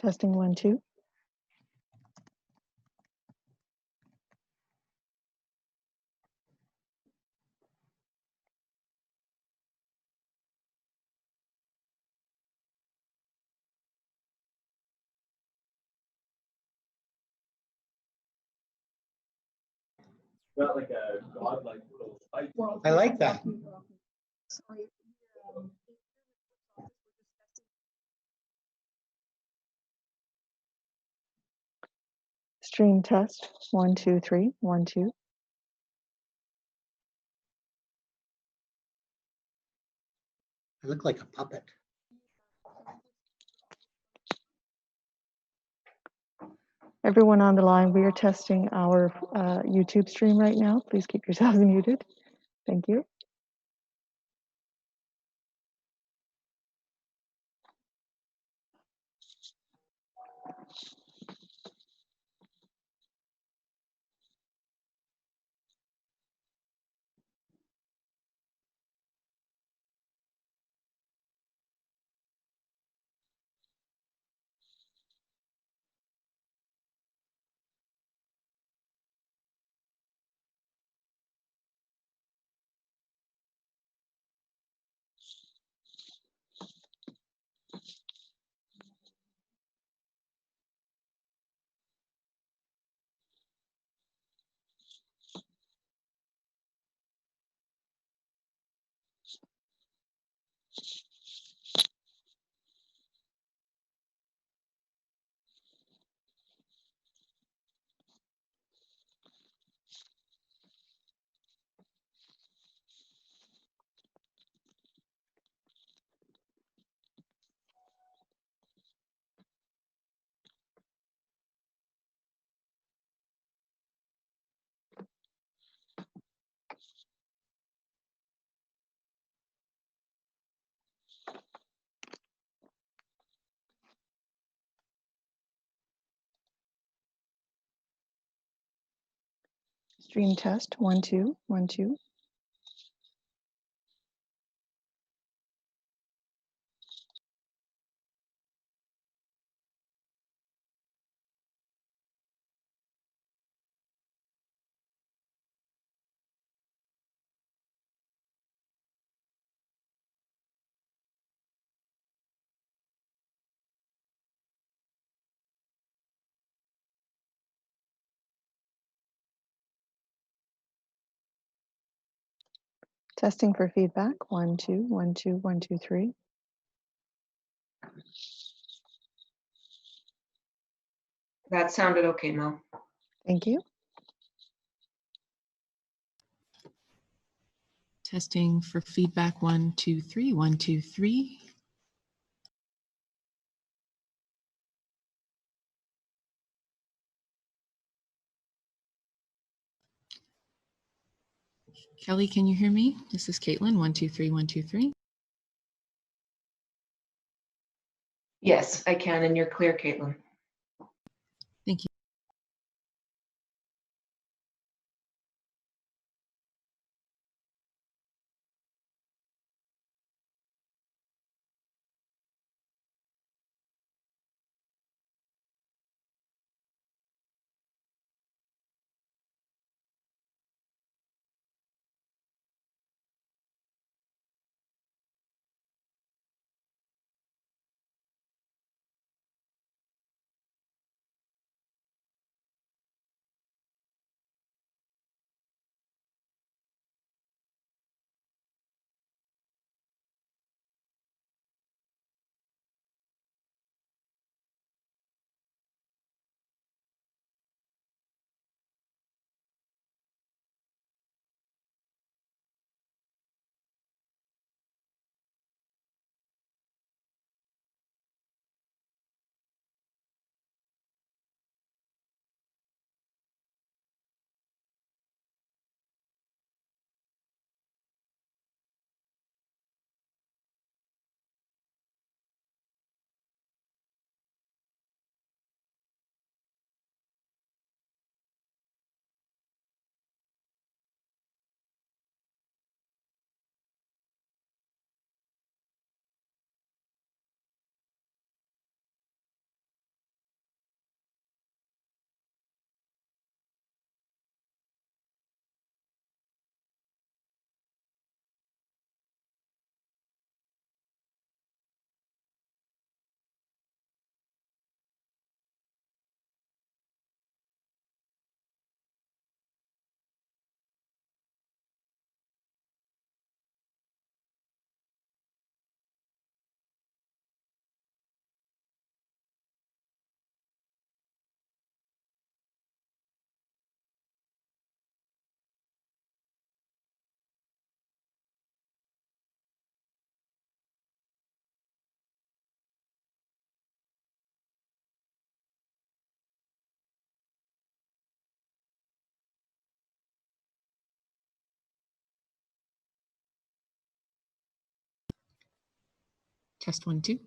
Testing 1, 2. Not like a godlike little light. I like that. Stream test 1, 2, 3, 1, 2. I look like a puppet. Everyone on the line, we are testing our YouTube stream right now. Please keep yourselves muted. Thank you. Stream test 1, 2, 1, 2. Testing for feedback 1, 2, 1, 2, 1, 2, 3. That sounded okay, Mel. Thank you. Testing for feedback 1, 2, 3, 1, 2, 3. Kelly, can you hear me? This is Caitlin, 1, 2, 3, 1, 2, 3. Yes, I can, and you're clear, Caitlin. Thank you. Test 1, 2.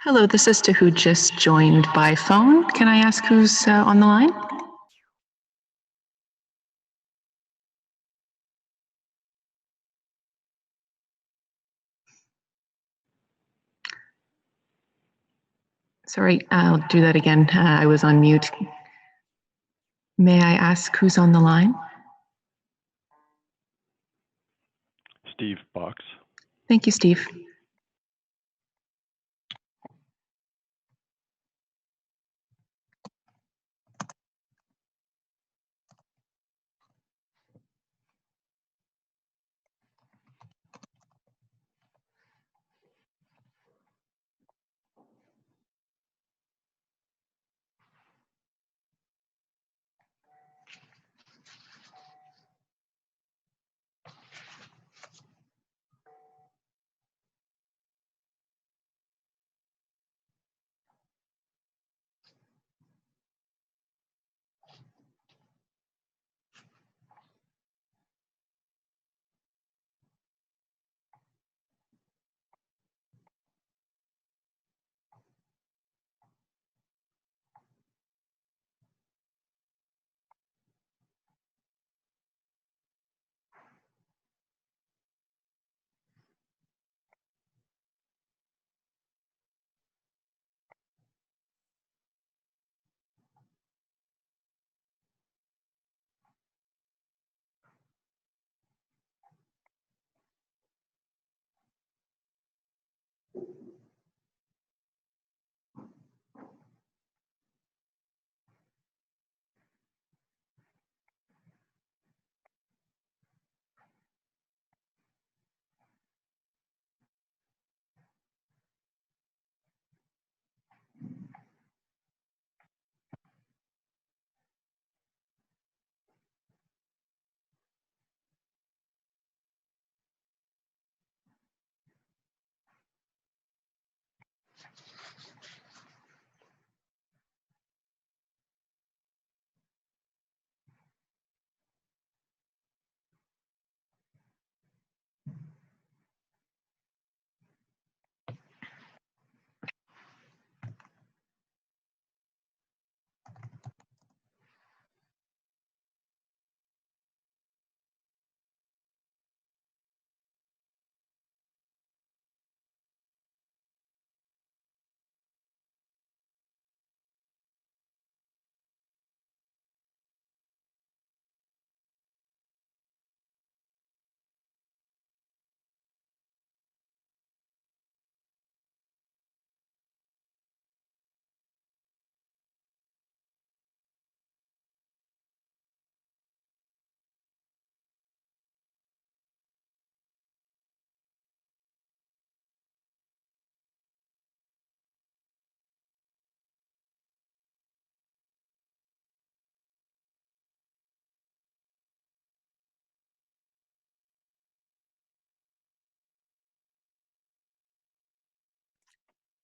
Hello, this is to who just joined by phone. Can I ask who's on the line? Sorry, I'll do that again. I was on mute. May I ask who's on the line? Steve Box. Thank you, Steve.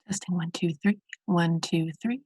Testing 1, 2, 3. 1, 2, 3.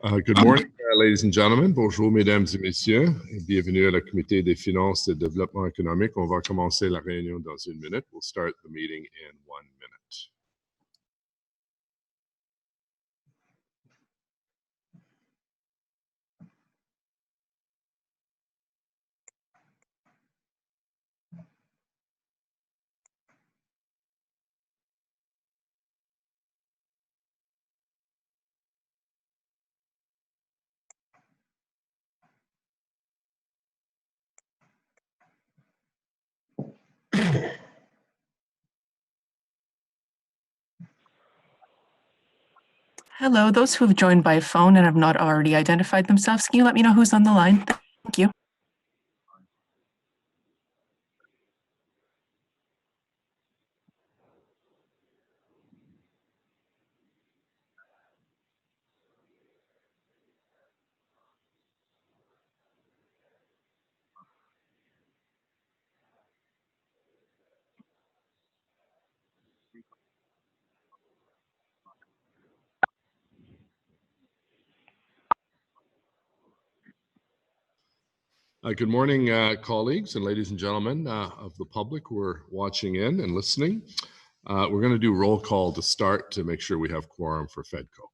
Good morning, ladies and gentlemen. Bonjour, mesdames et messieurs. Et bienvenue à la Comité des finances et développement économique. On va commencer la réunion dans une minute. We'll start the meeting in 1 minute. Hello, those who have joined by phone and have not already identified themselves, can you let me know who's on the line? Thank you. Good morning, colleagues and ladies and gentlemen of the public who are watching in and listening. We're going to do roll call to start to make sure we have quorum for FEDCO.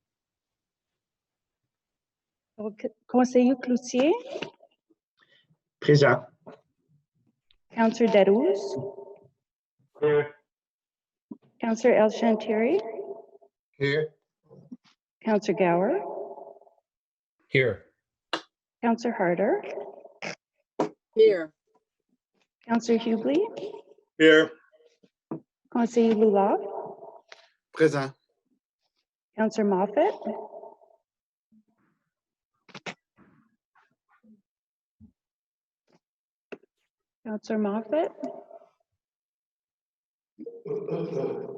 Conseiller Cloutier, Présent. Councillor Darouz, Here. Councillor El Shantiri, Here. Councillor Gower, Here. Councillor Harder, Here. Councillor Hubley, Here. Conseiller Lula, Présent. Councillor Moffat, Councillor Moffat,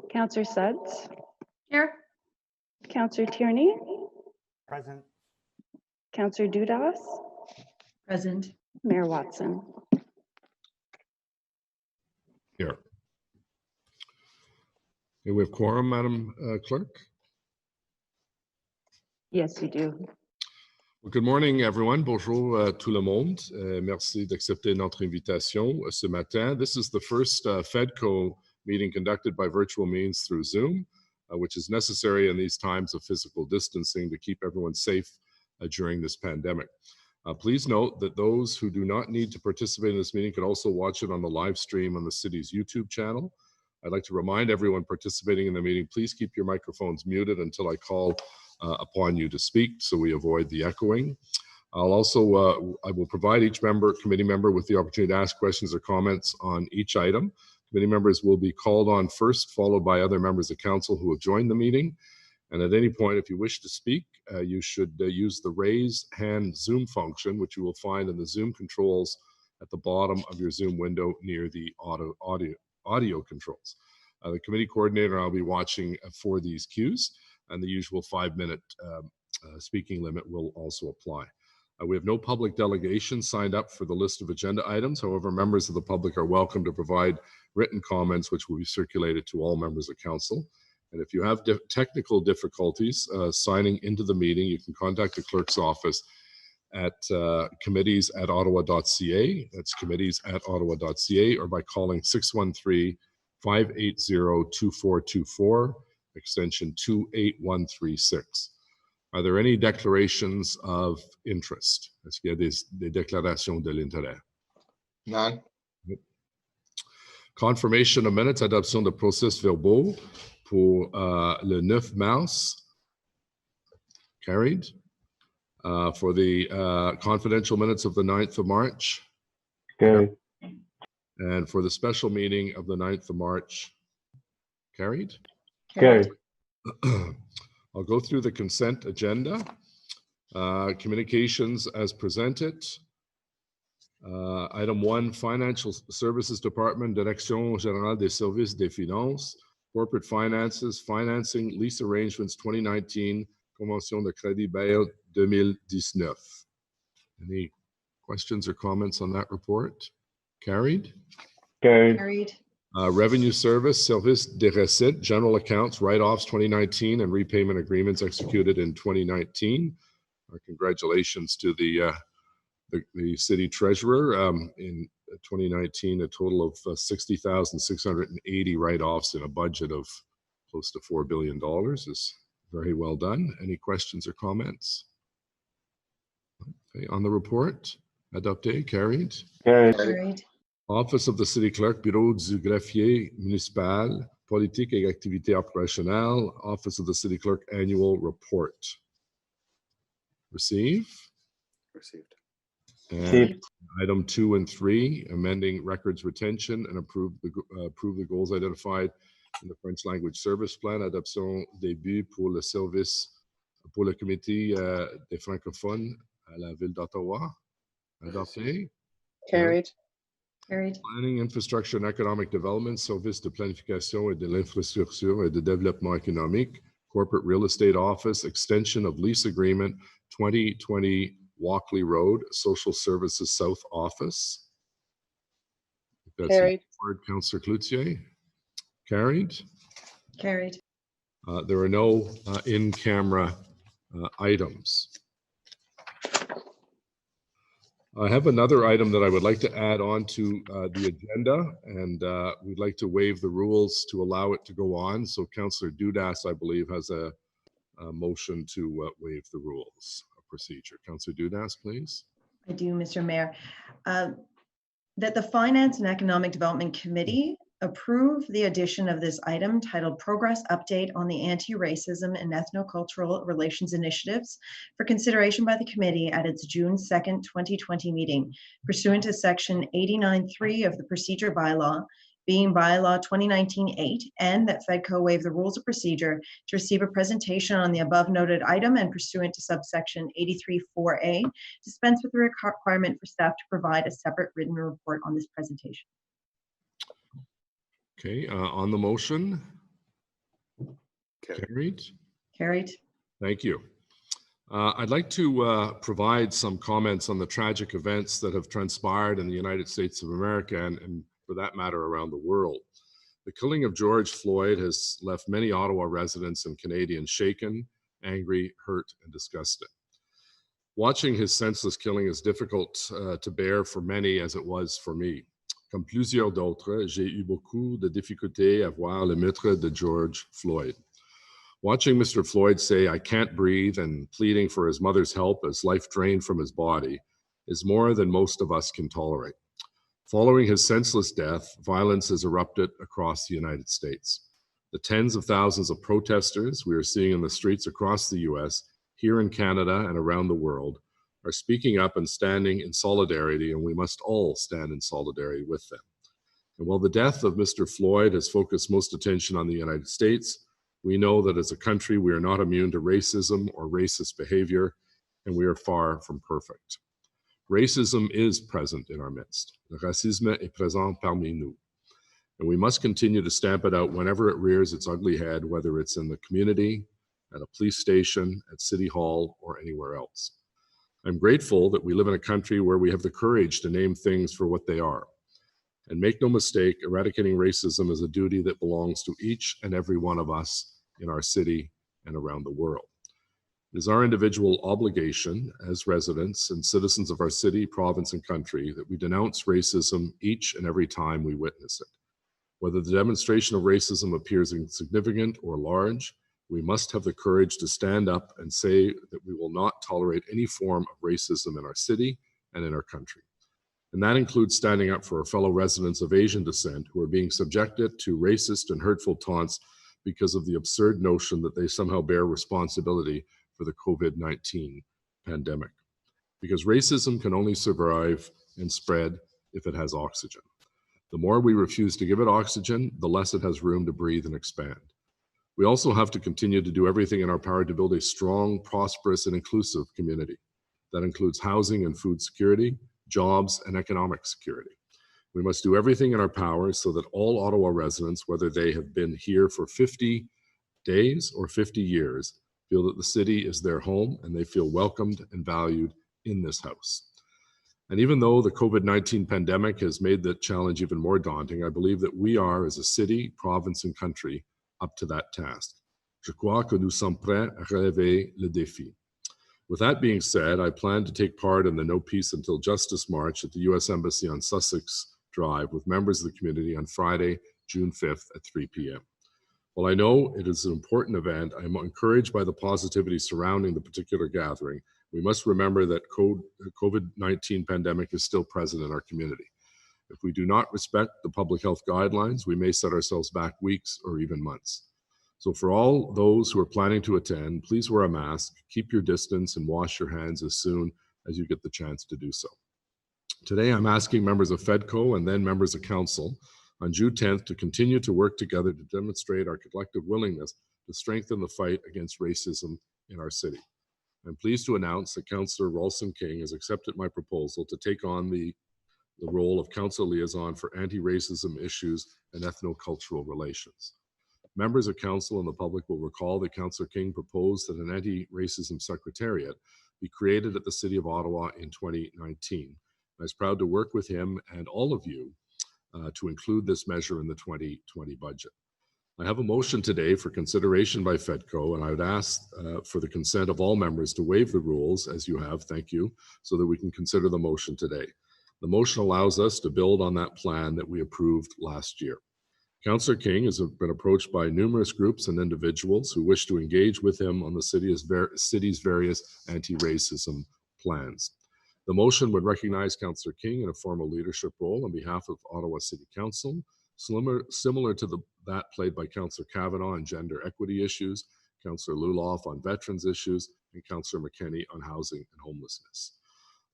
Councillor Suds, Here. Councillor Tierney, Present. Councillor Dudas, Present. Mayor Watson. Here. Okay, we have quorum, Madam Clerk. Yes, you do. Well, good morning, everyone. Bonjour tout le monde. Merci d'accepter notre invitation ce matin. This is the first FEDCO meeting conducted by virtual means through Zoom, which is necessary in these times of physical distancing to keep everyone safe during this pandemic. Please note that those who do not need to participate in this meeting can also watch it on the live stream on the city's YouTube channel. I'd like to remind everyone participating in the meeting, please keep your microphones muted until I call upon you to speak so we avoid the echoing. I'll also, I will provide each committee member with the opportunity to ask questions or comments on each item. Committee members will be called on first, followed by other members of council who have joined the meeting. And at any point, if you wish to speak, you should use the raise hand Zoom function, which you will find in the Zoom controls at the bottom of your Zoom window near the audio controls. The committee coordinator and I'll be watching for these cues, and the usual 5-minute speaking limit will also apply. We have no public delegations signed up for the list of agenda items. However, members of the public are welcome to provide written comments, which will be circulated to all members of council. And if you have technical difficulties signing into the meeting, you can contact the clerk's office at committees@ottawa.ca. That's committees@ottawa.ca, or by calling 613-580-2424, extension 28136. Are there any declarations of interest? Est-ce qu'il y a des déclarations de l'intérêt? None. Confirmation of minutes, adoption de procès-verbaux pour le 9 mars. Carried. For the confidential minutes of the 9th of March. Carried. And for the special meeting of the 9th of March. Carried. Carried. I'll go through the consent agenda. Communications as presented. Item 1, Financial Services Department, Direction Générale des Services des Finances, Corporate Finances, Financing, Lease Arrangements 2019, Convention de Crédit Bail 2019. Any questions or comments on that report? Carried. Carried. Carried. Revenue Service, Service des Recettes, General Accounts, Write-Offs 2019, and Repayment Agreements executed in 2019. Our congratulations to the city treasurer. In 2019, a total of 60,680 write-offs in a budget of close to $4 billion is very well done. Any questions or comments? Okay, on the report, adopté, carried. Carried. Office of the City Clerk, Bureau du Greffier Municipal, Politique et Activités Opérationnelles, Office of the City Clerk Annual Report. Receive. Received. And item 2 and 3, amending records retention and approve the goals identified in the French language service plan, adoption des buts pour le service pour le comité des francophones à la ville d'Ottawa. Adopté. Carried. Carried. Planning, infrastructure and economic development, service de planification et de l'infrastructure et de développement économique, corporate real estate office, extension of lease agreement, 2020 Walkley Road, Social Services South Office. That's Carried. word, Councillor Cloutier. Carried. Carried. There are no in-camera items. I have another item that I would like to add on to the agenda, and we'd like to waive the rules to allow it to go on. So Councillor Dudas, I believe, has a motion to waive the rules of procedure. Councillor Dudas, please. I do, Mr. Mayor. That the Finance and Economic Development Committee approve the addition of this item titled Progress Update on the Anti-Racism and Ethnocultural Relations Initiatives for consideration by the committee at its June 2nd, 2020 meeting pursuant to section 89.3 of the procedure bylaw, being bylaw 2019-8, and that FEDCO waive the rules of procedure to receive a presentation on the above noted item and pursuant to subsection 83.4a, dispense with the requirement for staff to provide a separate written report on this presentation. Okay, on the motion. Carried. Carried. Carried. Thank you. I'd like to provide some comments on the tragic events that have transpired in the United States of America and for that matter around the world. The killing of George Floyd has left many Ottawa residents and Canadians shaken, angry, hurt, and disgusted. Watching his senseless killing is difficult to bear for many as it was for me. Comme plusieurs d'autres, j'ai eu beaucoup de difficultés à voir le meurtre de George Floyd. Watching Mr. Floyd say, "I can't breathe," and pleading for his mother's help as life drained from his body is more than most of us can tolerate. Following his senseless death, violence has erupted across the United States. The tens of thousands of protesters we are seeing in the streets across the US, here in Canada and around the world, are speaking up and standing in solidarity, and we must all stand in solidarity with them. And while the death of Mr. Floyd has focused most attention on the United States, we know that as a country, we are not immune to racism or racist behavior, and we are far from perfect. Racism is present in our midst. Le racisme est présent parmi nous. And we must continue to stamp it out whenever it rears its ugly head, whether it's in the community, at a police station, at City Hall, or anywhere else. I'm grateful that we live in a country where we have the courage to name things for what they are. And make no mistake, eradicating racism is a duty that belongs to each and every one of us in our city and around the world. It is our individual obligation as residents and citizens of our city, province, and country that we denounce racism each and every time we witness it. Whether the demonstration of racism appears insignificant or large, we must have the courage to stand up and say that we will not tolerate any form of racism in our city and in our country. And that includes standing up for our fellow residents of Asian descent who are being subjected to racist and hurtful taunts because of the absurd notion that they somehow bear responsibility for the COVID-19 pandemic. Because racism can only survive and spread if it has oxygen. The more we refuse to give it oxygen, the less it has room to breathe and expand. We also have to continue to do everything in our power to build a strong, prosperous, and inclusive community. That includes housing and food security, jobs, and economic security. We must do everything in our power so that all Ottawa residents, whether they have been here for 50 days or 50 years, feel that the city is their home and they feel welcomed and valued in this house. And even though the COVID-19 pandemic has made the challenge even more daunting, I believe that we are, as a city, province, and country, up to that task. Je crois que nous sommes prêts à relever le défi. With that being said, I plan to take part in the No Peace Until Justice March at the U.S. Embassy on Sussex Drive with members of the community on Friday, June 5th at 3 p.m. While I know it is an important event, I am encouraged by the positivity surrounding the particular gathering. We must remember that COVID-19 pandemic is still present in our community. If we do not respect the public health guidelines, we may set ourselves back weeks or even months. So for all those who are planning to attend, please wear a mask, keep your distance, and wash your hands as soon as you get the chance to do so. Today, I'm asking members of FEDCO and then members of council on June 10th to continue to work together to demonstrate our collective willingness to strengthen the fight against racism in our city. I'm pleased to announce that Councillor Ralston King has accepted my proposal to take on the role of council liaison for anti-racism issues and ethno-cultural relations. Members of council and the public will recall that Councillor King proposed that an anti-racism secretariat be created at the City of Ottawa in 2019. I was proud to work with him and all of you to include this measure in the 2020 budget. I have a motion today for consideration by FEDCO, and I would ask for the consent of all members to waive the rules as you have, thank you, so that we can consider the motion today. The motion allows us to build on that plan that we approved last year. Councillor King has been approached by numerous groups and individuals who wish to engage with him on the city's various anti-racism plans. The motion would recognize Councillor King in a formal leadership role on behalf of Ottawa City Council, similar to that played by Councillor Kavanagh on gender equity issues, Councillor Luloff on veterans issues, and Councillor McKenney on housing and homelessness.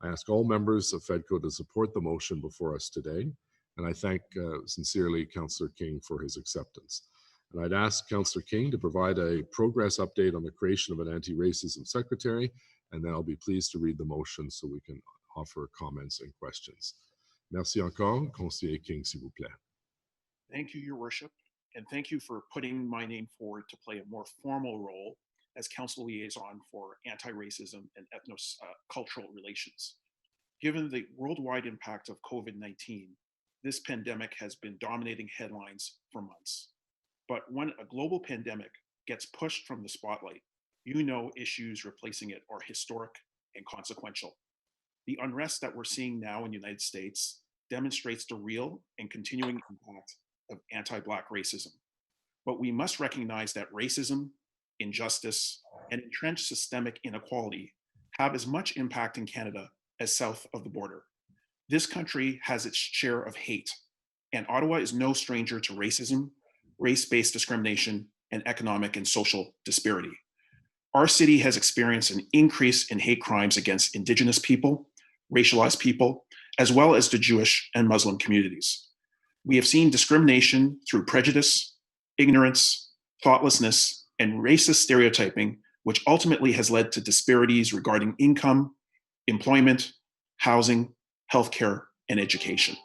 I ask all members of FEDCO to support the motion before us today, and I thank sincerely Councillor King for his acceptance. And I'd ask Councillor King to provide a progress update on the creation of an anti-racism secretary, and then I'll be pleased to read the motion so we can offer comments and questions. Merci encore. Conseiller King, s'il vous plaît. Thank you, Your Worship, and thank you for putting my name forward to play a more formal role as Council Liaison for Anti-Racism and Ethno-Cultural Relations. Given the worldwide impact of COVID-19, this pandemic has been dominating headlines for months. But when a global pandemic gets pushed from the spotlight, you know issues replacing it are historic and consequential. The unrest that we're seeing now in the United States demonstrates the real and continuing impact of anti-Black racism. But we must recognize that racism, injustice, and entrenched systemic inequality have as much impact in Canada as south of the border. This country has its share of hate, and Ottawa is no stranger to racism, race-based discrimination, and economic and social disparity. Our city has experienced an increase in hate crimes against Indigenous people, racialized people, as well as the Jewish and Muslim communities. We have seen discrimination through prejudice, ignorance, thoughtlessness, and racist stereotyping, which ultimately has led to disparities regarding income, employment, housing, healthcare, and education.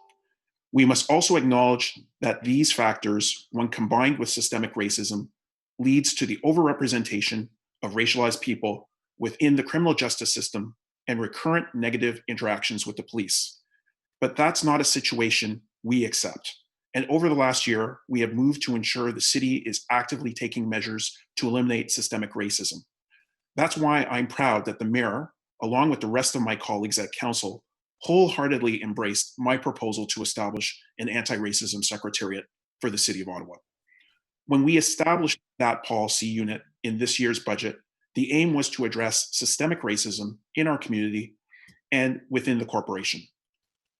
We must also acknowledge that these factors, when combined with systemic racism, leads to the overrepresentation of racialized people within the criminal justice system and recurrent negative interactions with the police. But that's not a situation we accept. And over the last year, we have moved to ensure the city is actively taking measures to eliminate systemic racism. That's why I'm proud that the mayor, along with the rest of my colleagues at council, wholeheartedly embraced my proposal to establish an anti-racism secretariat for the City of Ottawa. When we established that policy unit in this year's budget, the aim was to address systemic racism in our community and within the corporation.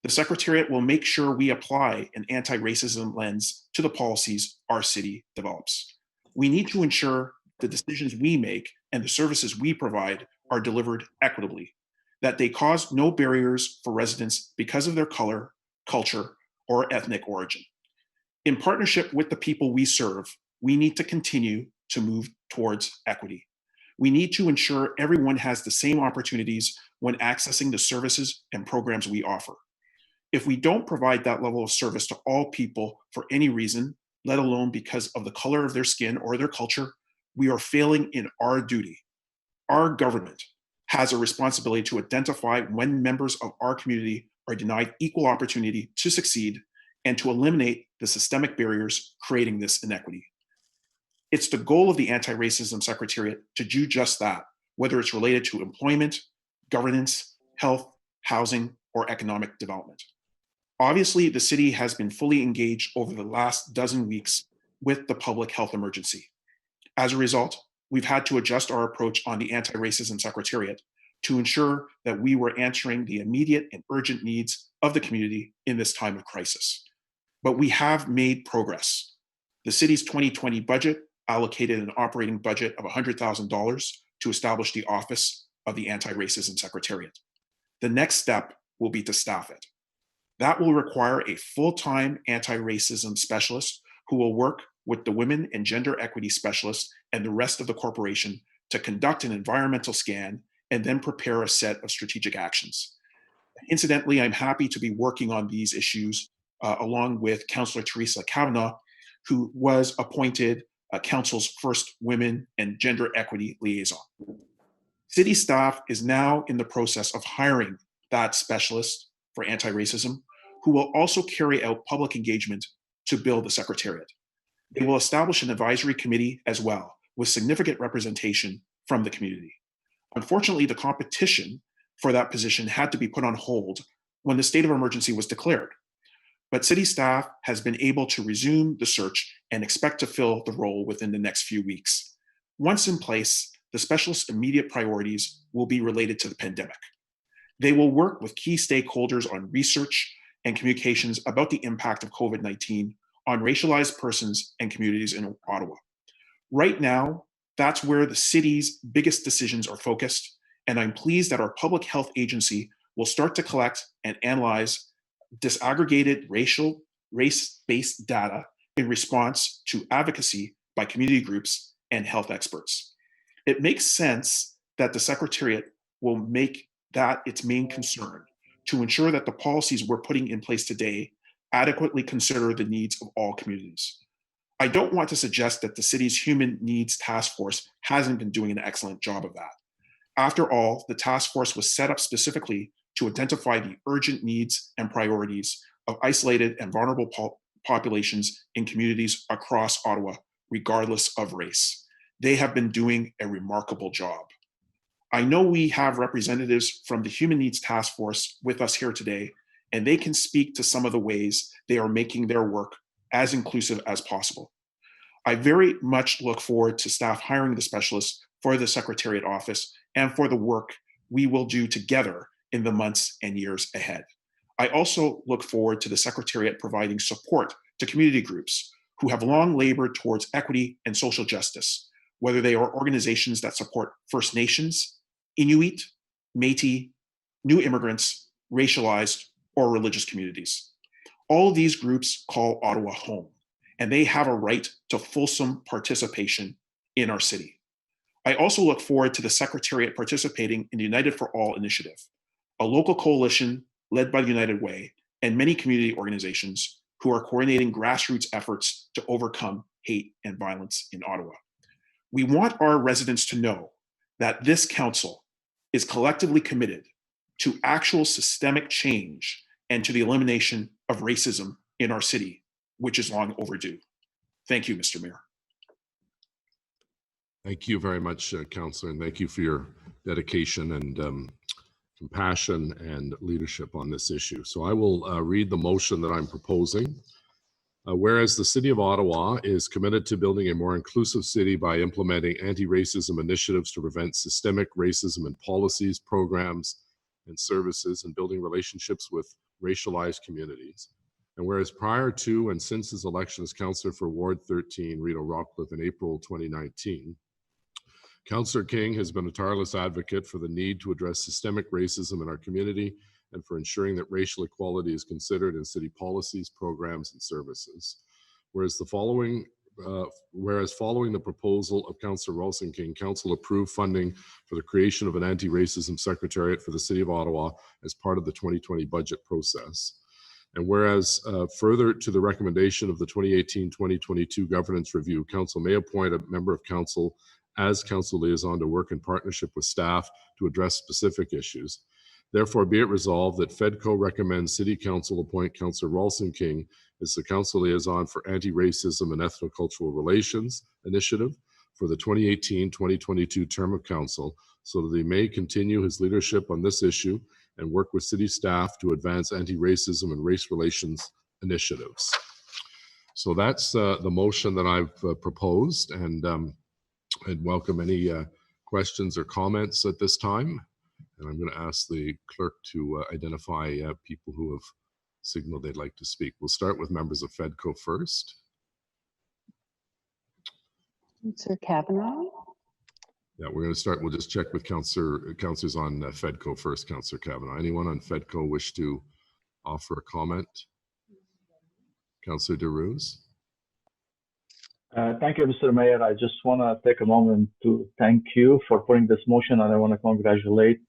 The Secretariat will make sure we apply an anti-racism lens to the policies our city develops. We need to ensure the decisions we make and the services we provide are delivered equitably, that they cause no barriers for residents because of their color, culture, or ethnic origin. In partnership with the people we serve, we need to continue to move towards equity. We need to ensure everyone has the same opportunities when accessing the services and programs we offer. If we don't provide that level of service to all people for any reason, let alone because of the color of their skin or their culture, we are failing in our duty. Our government has a responsibility to identify when members of our community are denied equal opportunity to succeed and to eliminate the systemic barriers creating this inequity. It's the goal of the Anti-Racism Secretariat to do just that, whether it's related to employment, governance, health, housing, or economic development. Obviously, the city has been fully engaged over the last dozen weeks with the public health emergency. As a result, we've had to adjust our approach on the Anti-Racism Secretariat to ensure that we were answering the immediate and urgent needs of the community in this time of crisis. But we have made progress. The city's 2020 budget allocated an operating budget of $100,000 to establish the office of the Anti-Racism Secretariat. The next step will be to staff it. That will require a full-time anti-racism specialist who will work with the women and gender equity specialists and the rest of the corporation to conduct an environmental scan and then prepare a set of strategic actions. Incidentally, I'm happy to be working on these issues along with Councillor Teresa Kavanaugh, who was appointed Council's first Women and Gender Equity Liaison. City staff is now in the process of hiring that specialist for anti-racism, who will also carry out public engagement to build the Secretariat. They will establish an advisory committee as well, with significant representation from the community. Unfortunately, the competition for that position had to be put on hold when the state of emergency was declared. But city staff has been able to resume the search and expect to fill the role within the next few weeks. Once in place, the specialist's immediate priorities will be related to the pandemic. They will work with key stakeholders on research and communications about the impact of COVID-19 on racialized persons and communities in Ottawa. Right now, that's where the city's biggest decisions are focused, and I'm pleased that our public health agency will start to collect and analyze disaggregated race-based data in response to advocacy by community groups and health experts. It makes sense that the Secretariat will make that its main concern to ensure that the policies we're putting in place today adequately consider the needs of all communities. I don't want to suggest that the city's Human Needs Task Force hasn't been doing an excellent job of that. After all, the task force was set up specifically to identify the urgent needs and priorities of isolated and vulnerable populations in communities across Ottawa, regardless of race. They have been doing a remarkable job. I know we have representatives from the Human Needs Task Force with us here today, and they can speak to some of the ways they are making their work as inclusive as possible. I very much look forward to staff hiring the specialists for the Secretariat office and for the work we will do together in the months and years ahead. I also look forward to the Secretariat providing support to community groups who have long labored towards equity and social justice, whether they are organizations that support First Nations, Inuit, Métis, new immigrants, racialized, or religious communities. All of these groups call Ottawa home, and they have a right to fulsome participation in our city. I also look forward to the Secretariat participating in the United for All initiative, a local coalition led by the United Way and many community organizations who are coordinating grassroots efforts to overcome hate and violence in Ottawa. We want our residents to know that this council is collectively committed to actual systemic change and to the elimination of racism in our city, which is long overdue. Thank you, Mr. Mayor. Thank you very much, Councillor, and thank you for your dedication and compassion and leadership on this issue. So I will read the motion that I'm proposing. Whereas the City of Ottawa is committed to building a more inclusive city by implementing anti-racism initiatives to prevent systemic racism in policies, programs, and services, and building relationships with racialized communities. And whereas prior to and since his election as Councillor for Ward 13, Rideau Rockcliffe in April 2019, Councillor King has been a tireless advocate for the need to address systemic racism in our community and for ensuring that racial equality is considered in city policies, programs, and services. Whereas following the proposal of Councillor Ralston King, Council approved funding for the creation of an anti-racism secretariat for the City of Ottawa as part of the 2020 budget process. And whereas further to the recommendation of the 2018-2022 governance review, Council may appoint a member of Council as Council liaison to work in partnership with staff to address specific issues. Therefore, be it resolved that FEDCO recommends City Council appoint Councillor Ralston King as the Council liaison for Anti-Racism and Ethnocultural Relations Initiative for the 2018-2022 term of Council so that he may continue his leadership on this issue and work with city staff to advance anti-racism and race relations initiatives. So that's the motion that I've proposed, and I'd welcome any questions or comments at this time. And I'm going to ask the clerk to identify people who have signaled they'd like to speak. We'll start with members of FEDCO first. Councillor Kavanaugh. Yeah, we're going to start. We'll just check with councillors on FEDCO first. Councillor Kavanaugh. Anyone on FEDCO wish to offer a comment? Councillor DeRuse. Thank you, Mr. Mayor. I just want to take a moment to thank you for putting this motion, and I want to congratulate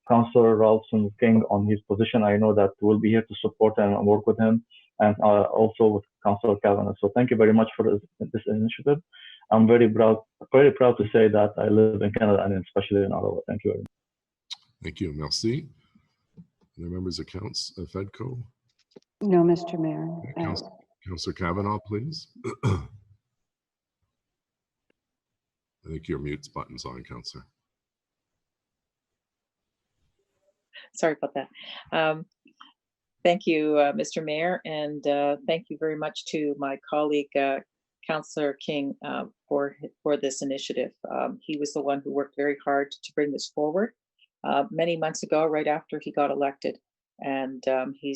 Councillor Ralston King on his position. I know that we'll be here to support him and work with him, and also with Councillor Kavanaugh. So thank you very much for this initiative. I'm very proud to say that I live in Canada and especially in Ottawa. Thank you very much. Thank you. Merci. Other members of FEDCO? No, Mr. Mayor. Councillor Kavanaugh, please. I think your mute button's on, Councillor. Sorry about that. Thank you, Mr. Mayor, and thank you very much to my colleague, Councillor King, for this initiative. He was the one who worked very hard to bring this forward many months ago, right after he got elected, and he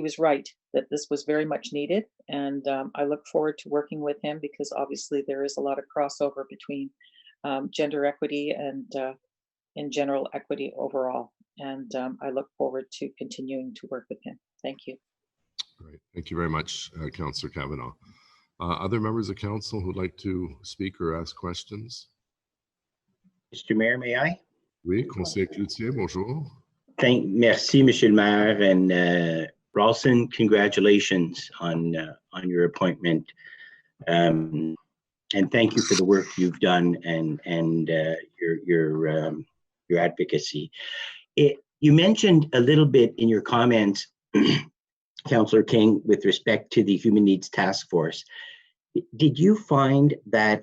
was right that this was very much needed, and I look forward to working with him because obviously there is a lot of crossover between gender equity and in general equity overall, and I look forward to continuing to work with him. Thank you. Great. Thank you very much, Councillor Kavanaugh. Other members of council who'd like to speak or ask questions? Mr. Mayor, may I? Oui, Conseiller Cloutier, bonjour. Merci, Monsieur le Maire, and Ralston, congratulations on your appointment, and thank you for the work you've done and your advocacy. You mentioned a little bit in your comments, Councillor King, with respect to the Human Needs Task Force. Did you find that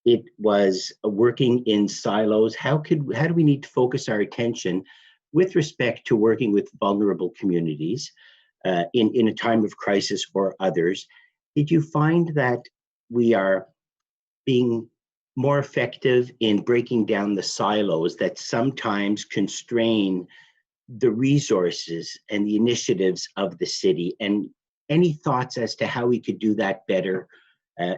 it was working in silos? How do we need to focus our attention with respect to working with vulnerable communities in a time of crisis or others? Did you find that we are being more effective in breaking down the silos that sometimes constrain the resources and the initiatives of the city? And any thoughts as to how we could do that better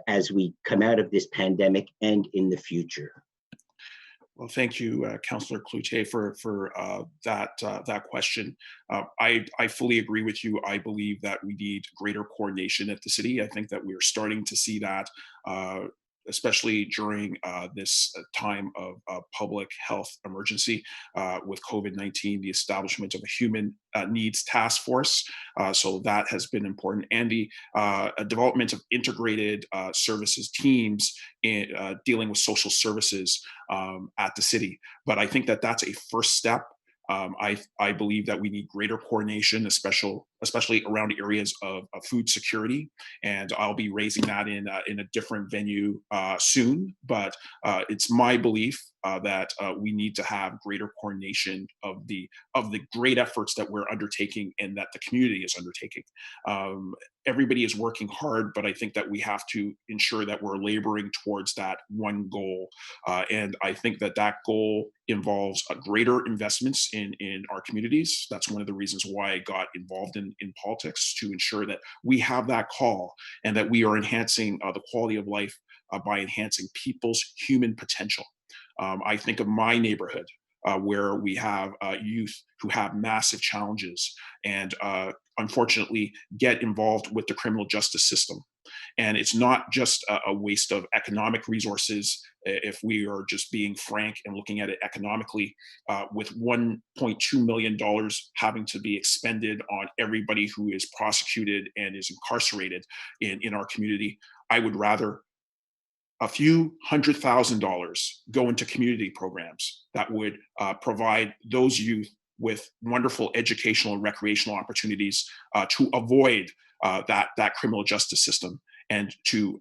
as we come out of this pandemic and in the future? Well, thank you, Councillor Cloutier, for that question. I fully agree with you. I believe that we need greater coordination at the city. I think that we're starting to see that, especially during this time of public health emergency with COVID-19, the establishment of a Human Needs Task Force. So that has been important, and the development of integrated services teams in dealing with social services at the city. But I think that that's a first step. I believe that we need greater coordination, especially around areas of food security, and I'll be raising that in a different venue soon. But it's my belief that we need to have greater coordination of the great efforts that we're undertaking and that the community is undertaking. Everybody is working hard, but I think that we have to ensure that we're laboring towards that one goal. And I think that that goal involves greater investments in our communities. That's one of the reasons why I got involved in politics, to ensure that we have that call and that we are enhancing the quality of life by enhancing people's human potential. I think of my neighborhood where we have youth who have massive challenges and unfortunately get involved with the criminal justice system. And it's not just a waste of economic resources, if we are just being frank and looking at it economically, with $1.2 million having to be expended on everybody who is prosecuted and is incarcerated in our community. I would rather a few $100,000 go into community programs that would provide those youth with wonderful educational and recreational opportunities to avoid that criminal justice system, and to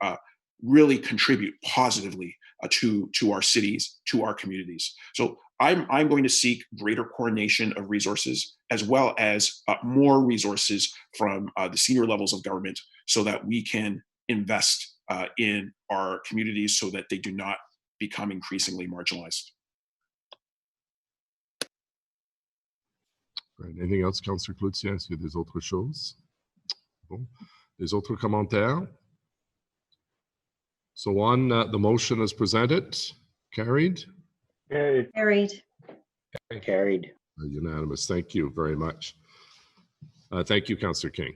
really contribute positively to our cities, to our communities. So I'm going to seek greater coordination of resources, as well as more resources from the senior levels of government, so that we can invest in our communities so that they do not become increasingly marginalized. Right. Anything else, Councillor Cloutier? Est-ce qu'il y a des autres choses? Bon. Des autres commentaires? So on the motion as presented, carried? Carried. Carried. Carried. Unanimous. Thank you very much. Thank you, Councillor King.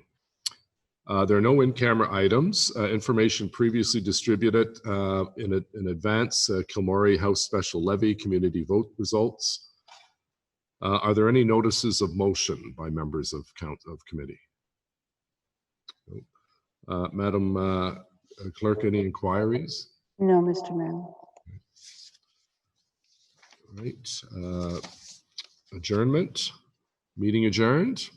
There are no in-camera items. Information previously distributed in advance, Kilmorey House Special Levy Community Vote results. Are there any notices of motion by members of committee? Madam Clerk, any inquiries? No, Mr. Mayor. All right. Adjournment. Meeting adjourned.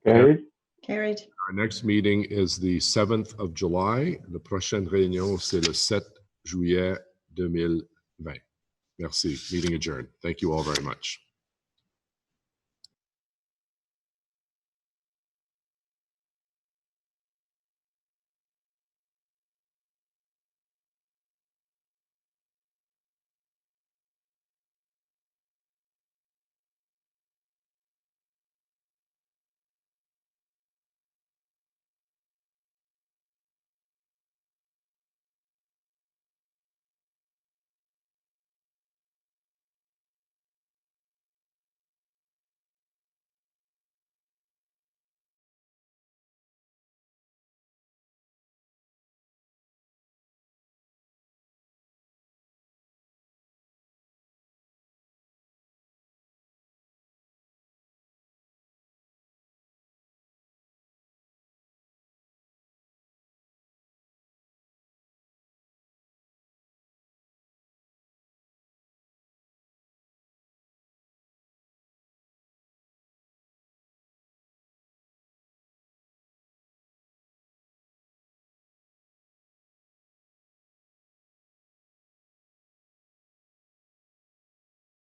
Carried. Carried. Our next meeting is the 7th of July. La prochaine réunion, c'est le 7 juillet 2020. Merci. Meeting adjourned. Thank you all very much.